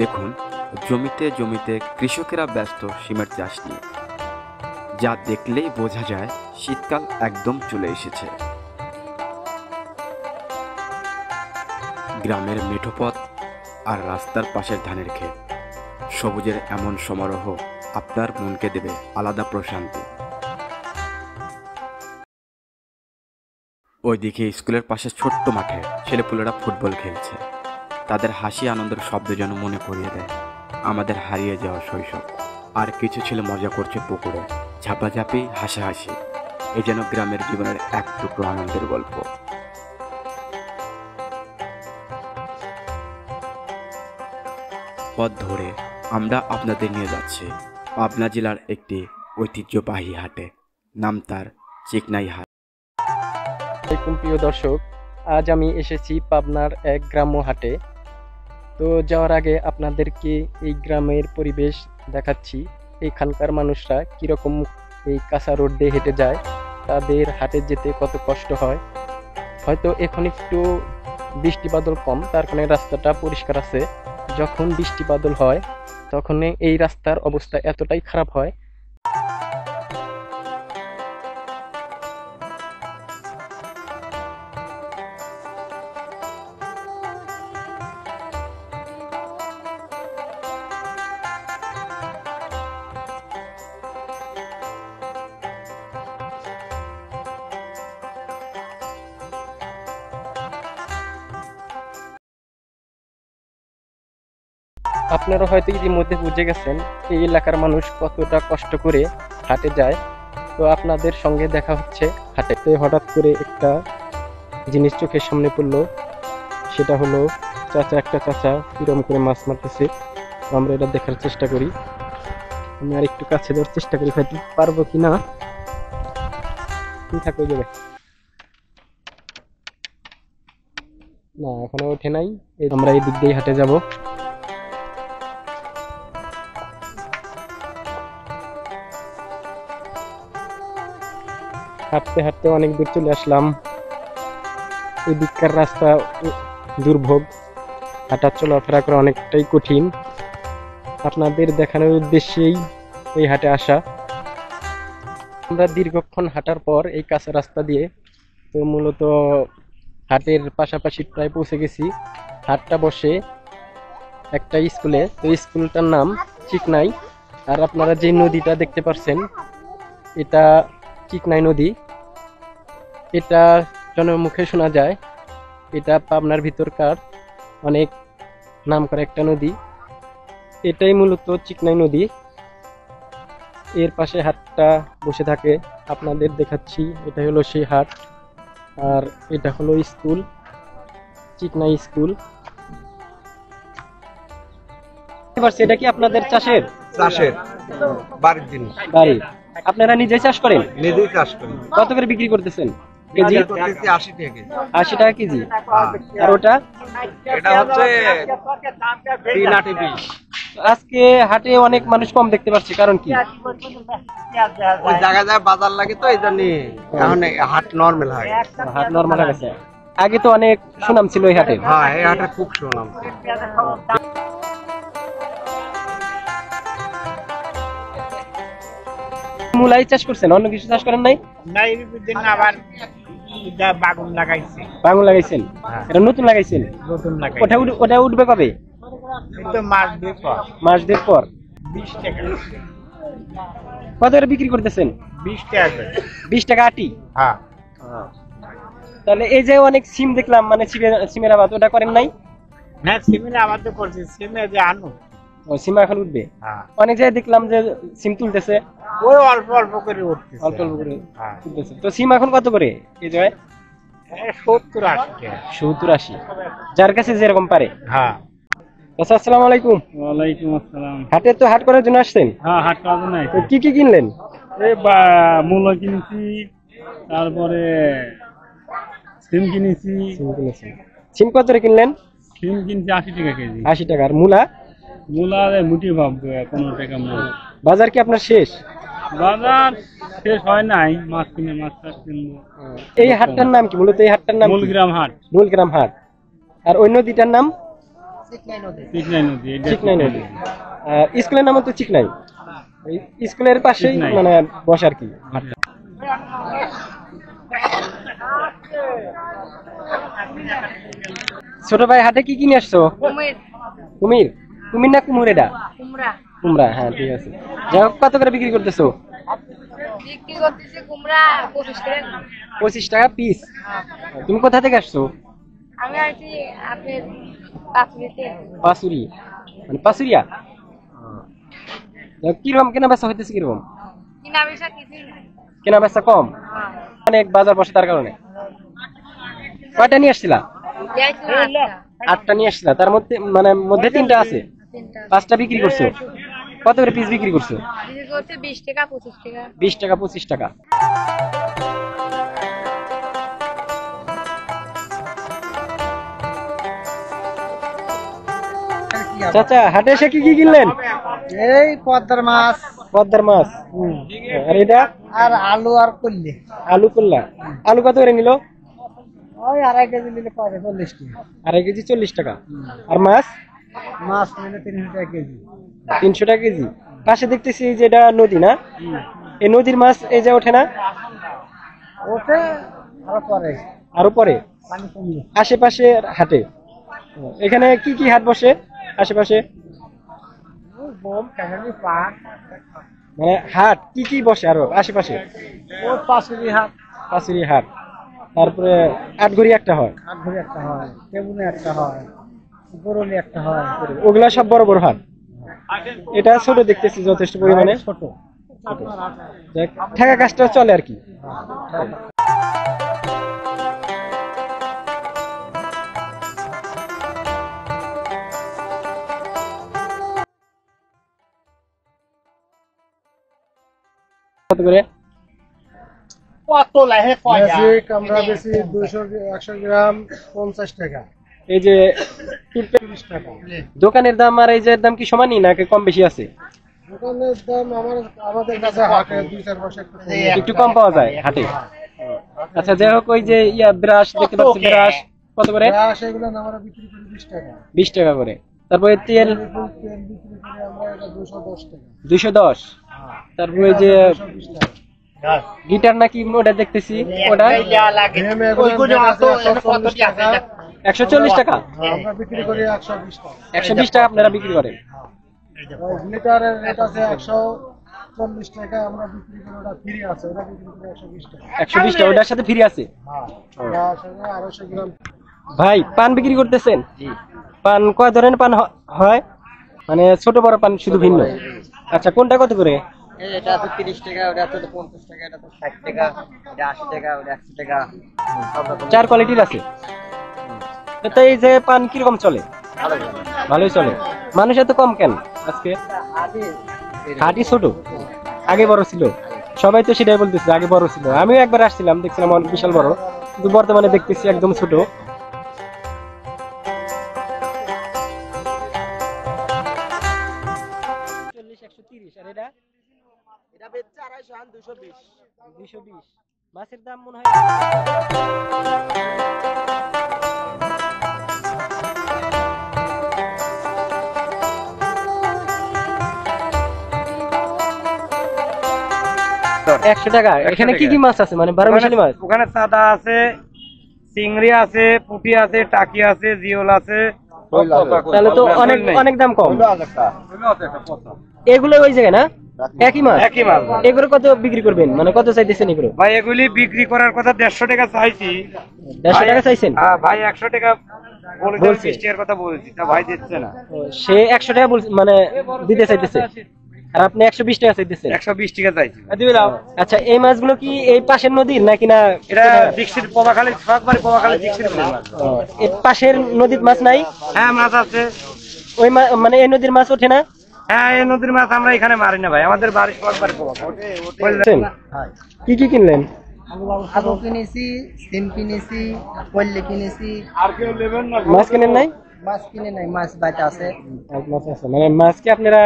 দেখুন, জমিতে জমিতে কৃষকেরা ব্যস্ত সিমের চাষ নিয়ে, যা দেখলেই বোঝা যায় শীতকাল একদম চলে এসেছে। গ্রামের মেঠো পথ আর রাস্তার পাশের ধানের ক্ষেত, সবুজের এমন সমারোহ আপনার মনকে দেবে আলাদা প্রশান্তি। ওইদিকে স্কুলের পাশে ছোট্ট মাঠে ছেলেপুলেরা ফুটবল খেলছে। তাদের হাসি আনন্দের শব্দ যেন মনে করিয়ে দেয় আমাদের হারিয়ে যাওয়া শৈশব। আর কিছু ছেলে মজা করছে পুকুরে, ঝাপাঝাপি, হাসাহাসি। এ যেন গ্রামের জীবনের এক টুকরো আনন্দের গল্প। পথ ধরে আমরা আপনাদের নিয়ে যাচ্ছি পাবনা জেলার একটি ঐতিহ্যবাহী হাটে, নাম তার চিকনাই হাট। প্রিয় দর্শক, আজ আমি এসেছি পাবনার এক গ্রাম্য হাটে। তো যাওয়ার আগে আপনাদেরকে এই গ্রামের পরিবেশ দেখাচ্ছি। এখানকার মানুষরা কিরকম এই কাঁচা রোড দিয়ে হেঁটে যায়, তাদের হাটে যেতে কত কষ্ট হয়। হয়তো এখন একটু বৃষ্টি বাদল কম, তার কারণে রাস্তাটা পরিষ্কার আছে। যখন বৃষ্টি বাদল হয় তখন এই রাস্তার অবস্থা এতটাই খারাপ হয়। আপনারা হয়তো ইতিমধ্যে বুঝে গেছেন এই এলাকার মানুষ কতটা কষ্ট করে হাটে যায়। তো আপনাদের সঙ্গে দেখা হচ্ছে হাটে। তো হঠাৎ করে একটা জিনিস চোখের সামনে পড়লো, সেটা হলো একটা চাচা কিরম করে মাছ মারতেছে। তো আমরা এটা দেখার চেষ্টা করি। আমি আর একটু কাছে যাওয়ার চেষ্টা করি, হয়তো পারবো কি না। থাকবে যাবে না, এখনো ওঠে নাই। আমরা এই দিক দিয়ে হাটে যাব। হাঁটতে হাঁটতে অনেক দূর চলে আসলাম। এই দিককার রাস্তা দুর্ভোগ, হাঁটা চলাফেরা করা অনেকটাই কঠিন। আপনাদের দেখানোর উদ্দেশ্যেই এই হাটে আসা। আমরা দীর্ঘক্ষণ হাঁটার পর এই কাঁচা রাস্তা দিয়ে তো মূলত হাটের পাশাপাশি প্রায় পৌঁছে গেছি। হাটটা বসে একটা স্কুলে, তো স্কুলটার নাম চিকনাই। আর আপনারা যে নদীটা দেখতে পাচ্ছেন, এটা চিকনাই নদী। এটা জনমুখে শোনা যায় এটা পাবনার ভিতরকার অনেক নাম করা একটা নদী। এটাই মূলত চিকনাই নদী। এর পাশে হাটটা বসে থাকে, আপনাদের দেখাচ্ছি। এটা হলো সেই হাট, আর এটা হলো স্কুল, চিকনাই স্কুল। এটা কি আপনাদের চাষের বাড়ির জিনিস? বাড়ি আপনারা নিজেই চাষ করেন? নিজেই চাষ করি। কত করে বিক্রি করতেছেন কেজি? 80 টাকা কেজি। 80 টাকা কেজি। আর ওটা? এটা হচ্ছে 3.20। আজকে হাটে অনেক মানুষ কম দেখতে পাচ্ছি, কারণ কি? ওই জায়গায় বাজার লাগে, তো এই জন্য এখন হাট নরমাল হয়। হাট নরমাল হয়ে গেছে। আগে তো অনেক সুনাম ছিল এই হাটে। হ্যাঁ, এই হাটে খুব সুনাম। মূলাই চাষ করছেন, অন্য কিছু চাষ করেন নাই? নাই, আবার বাগুন লাগাইছে। বাগুন লাগাইছেন? এটা নতুন লাগাইছেন? নতুন লাগাইছে। ওটা উঠবে কবে? তো মাস দুই পর। মাস দুই পর। 20 টাকা। কত করে বিক্রি করতেছেন? 20 টাকা করে। 20 টাকা আটি? হ্যাঁ। তাহলে এই যে অনেক সিম দেখলাম, মানে সিমের আবাদ, ওটা করেন নাই? না, সিমের আবাদ তো করছি। সিমে যে আনু, ও সিমা এখন উঠবে। হ্যাঁ। অনেক জায়গায় দেখলাম যে সিম তুলতেছে, ওই অল্প অল্প করে উঠতেছে। অল্প অল্প করে হ্যাঁ। তুলতেছে। তো সিম এখন কত করে এই জায়গায়? 70-80 টাকা। 70-80, যার কাছে যেরকম পারে। হ্যাঁ। আচ্ছা, আসসালামু আলাইকুম। ওয়ালাইকুম আসসালাম। হাটে তো হাট করার জন্য আসছেন? হ্যাঁ, হাট করার জন্য তো কি কি কিনলেন? এই মূলো কিনেছি, তারপরে সিম কিনেছি। সিম কিনেছেন? সিম কত করে কিনলেন? সিম কিনছি 80 টাকা কেজি। 80 টাকা। আর মূলা? মূলা মুটি ভাববে 15 টাকা মূল। বাজার কি আপনার শেষ? বাজার শেষ হয় নাই, মাছ চাষ কিনবো। এই হাটটার নাম কি? মূলত এই হাটটার নাম মূলগ্রাম হাট। মূলগ্রাম হাট। আর ওই নদীটার নাম? চিকনাই নদী চিকনাই নদী। স্কুলের নাম তো চিকনাই, এই স্কুলের পাশেই চিকনাই। মানে বসে আর কি হাটটা। ছোট ভাই হাটে কি কিনে আসছো? কুমির। কুমির না কুমুর? এটা কুমড়া। হ্যাঁ ঠিক আছে। যাই হোক, কত করে বিক্রি করতেছো? বিক্রি করতেছে কুমড়া 25 টাকা। 25 টাকা পিস। তুমি কোথা থেকে আসছো? আমি আছি আপনার পাঁচুরিতে। পাসুরি মানে পাসুরিয়া। কিরকম কেনা বেচা হইতেছে? কিরকম কিনা বেচা কিছুই নাই। কেনা বেচা কম, হ্যাঁ, অনেক বাজার বসে তার কারণে। কয়টা নিয়ে আসছিলা? যাইছিল আটটা। 8টা নিয়ে আসছিলা, তার মধ্যে 3টা আছে, 5টা বিক্রি করছো। কত করে পিস বিক্রি করছো? বিক্রি করছে 20 টাকা 25 টাকা। 20 টাকা 25 টাকা। চাচা হাটে এসে কি কি কিনলেন? এই পদ্মার মাছ পদ্মার মাছ। আর এটা আর আলু আর করলি আলু করলা। আলু কত করে নিল? ওই 2.5 কেজি নিলে পাবে 40 টাকা। 2.5 কেজি 40 টাকা। আর মাছ? মাছ নিলে 300 টাকা কেজি। 300 টাকা কেজি। পাশে দেখতেছি যে এটা নদী, না? এই নদীর মাছ এই যে ওঠে না? ওঠে আরো পরে, আরো পরে পানি কমলে। আশেপাশে হাটে। এখানে কি কি হাট বসে আশেপাশে? ওই বোম কাঁঠালি পাট, মানে হাট কি কি বসে আরো আশেপাশে? ওই পাশুরি হাট, পাঁচুরি হাট, তারপরে আটঘড়ি একটা হয়, আটঘরে একটা হয়, কেবুনে একটা হয়, গরলি একটা হয়। ওগুলা সব বড় বড় হাট। এটা ছোট দেখতেছি যথেষ্ট পরিমাণে। ছোট যাক, ঠেকা কাজটা চলে আর কি। কত করে? কত লাহে আমরা বেশি 200 100 গ্রাম 50 টাকা। এই যে 30 টাকা দোকানের দাম আর এই যে দাম কি সমানই নাকি কম বেশি আছে? দোকানের দাম আমাদের কাছে হাটে 2-4 বছর একটু কম পাওয়া যায় হাটে। আচ্ছা যাই হোক, ওই যে ব্রাশ দেখতে পাচ্ছি, ব্রাশ কত করে? সেগুলো আমরা বিক্রি করি 20 টাকা। 20 টাকা করে। তারপরে তেল তেল বিক্রি করি আমরা এটা 210 টাকা। 210। তারপরে ওই যে 220 টাকা। গিটার নাকি ওটা দেখতেছি, ওটা 140 টাকা। আমরা বিক্রি করি 120 টাকা। 120 টাকা আপনারা বিক্রি করেন। লিটারের রেট আছে 140 টাকা, আমরা বিক্রি করি, ওটা ফ্রি আছে, ওটা বিক্রি করি 120 টাকা। 120 টাকা ওটার সাথে ফ্রি আছে। হ্যাঁ, সঙ্গে 250 গ্রাম। ভাই পান বিক্রি করতেছেন? পান কয় ধরনের পান হয়? মানে ছোট বড় পান শুধু ভিন্ন? আচ্ছা, কোনটা কত করে? এটা আছে 30 টাকা, ওটা আছে 50 টাকা, এটা তো 60 টাকা, এটা 80 টাকা, ওটা 100 টাকা। 4 কোয়ালিটির আছে। তো এই যে পান কিরকম চলে? ভালোই চলে। মানুষ এত কম কেন আজকে? হাটই ছোট, আগে বড় ছিল। সবাই তো সেটাই বলতেছে, আগে বড় ছিল। আমিও একবার আসছিলাম, দেখছিলাম অনেক বিশাল বড়, কিন্তু বর্তমানে দেখতেছি একদম ছোট। মাছের দাম মনে হয় একশো টাকা। এখানে কি কি মাছ আছে, মানে 12 মিশালি মাছ? ওখানে সাদা আছে, চিংড়ি আছে, পুঁটি আছে, টাকি আছে, জিওল আছে। তাহলে তো অনেক অনেক দাম কম। এগুলো ওই জায়গায় না একই মাছ? একই মাছ। এগুলো কত বিক্রি করবেন, মানে কত চাইতেছেন এগুলো? ভাই এগুলি বিক্রি করার কথা 150 টাকা চাইছি। 150 টাকা চাইছেন? হ্যাঁ ভাই 100 টাকা বলছে, বলছে। 20 টাকার কথা বলছি, তা ভাই দিচ্ছে না। সে 100 টাকা মানে দিতে চাইতেছে, আর আপনি 120 টাকা চাইতেছেন। 120 টাকা চাইছি। আচ্ছা, এই মাছগুলো কি এই পাশের নদীর নাকি না? এটা দীক্ষিত পবাখালী, সববারই পবাখালী দীক্ষিত মাছ। এই পাশের নদীর মাছ নাই? হ্যাঁ মাছ আছে। ওই মানে এই নদীর মাছ ওঠে না? হ্যাঁ এই নদীর মাছ আমরা এখানে মারি না ভাই, আমাদের বাড়ি সববারই পবাখালী। কি কি কিনলেন? আলু কিনেছি, সিম কিনেছি, পল্লি কিনেছি। মাছ কিনেন নাই? মাছ কিনে নাই, মাছ বাইতে আছে। মাছ আছে, মানে মাছ কি আপনারা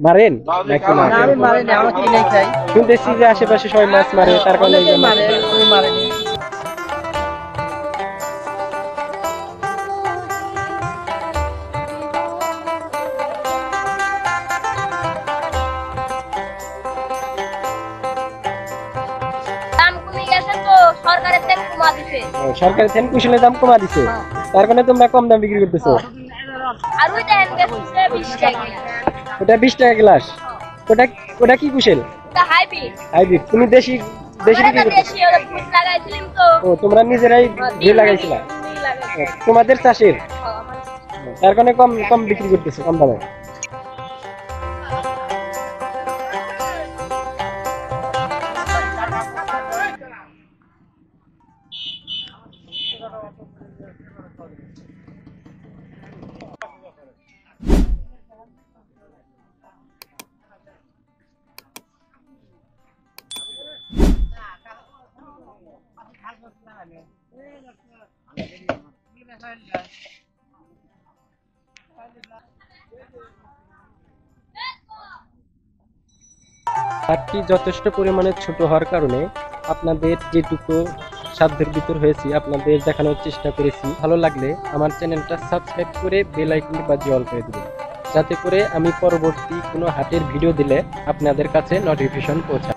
মারেন নাকি না? না, আমি মারি না, আমার কিনে খাই। শুনতেছি যে আশেপাশে সবাই মাছ মারে, তার কারণে এই যে মাছ- মারে, আমি মারিনি। দিছে সরকার থেকে কুশলের দাম কমা দিছে, তার কারণে তোমরা কম দাম বিক্রি করতেছো। আর ওই দেখেন বেচছে 20 টাকা ওটা 20 টাকা গ্লাস। ওটা ওটা কি কুশল? এটা হাইব্রিড হাইব্রিড। তুমি দেশি দেশি বিক্রি করতেছো? দেশি ওরা ফুল লাগাইছিলাম তো ও তোমরা নিজেরাই দিয়ে লাগাইছিলা? তোমাদের চাষের, তার কারণে কম কম বিক্রি করতেছো, কম দামে। হাটটি যথেষ্ট পরিমাণে ছোট হওয়ার কারণে আপনাদের যেটুকু সাধ্যের ভিতর হয়েছি আপনাদের দেখানোর চেষ্টা করেছি। ভালো লাগলে আমার চ্যানেলটা সাবস্ক্রাইব করে বেল আইকনটি বাজিয়ে অল করে দেবেন, যাতে করে আমি পরবর্তী কোনো হাটের ভিডিও দিলে আপনাদের কাছে নোটিফিকেশন পৌঁছায়।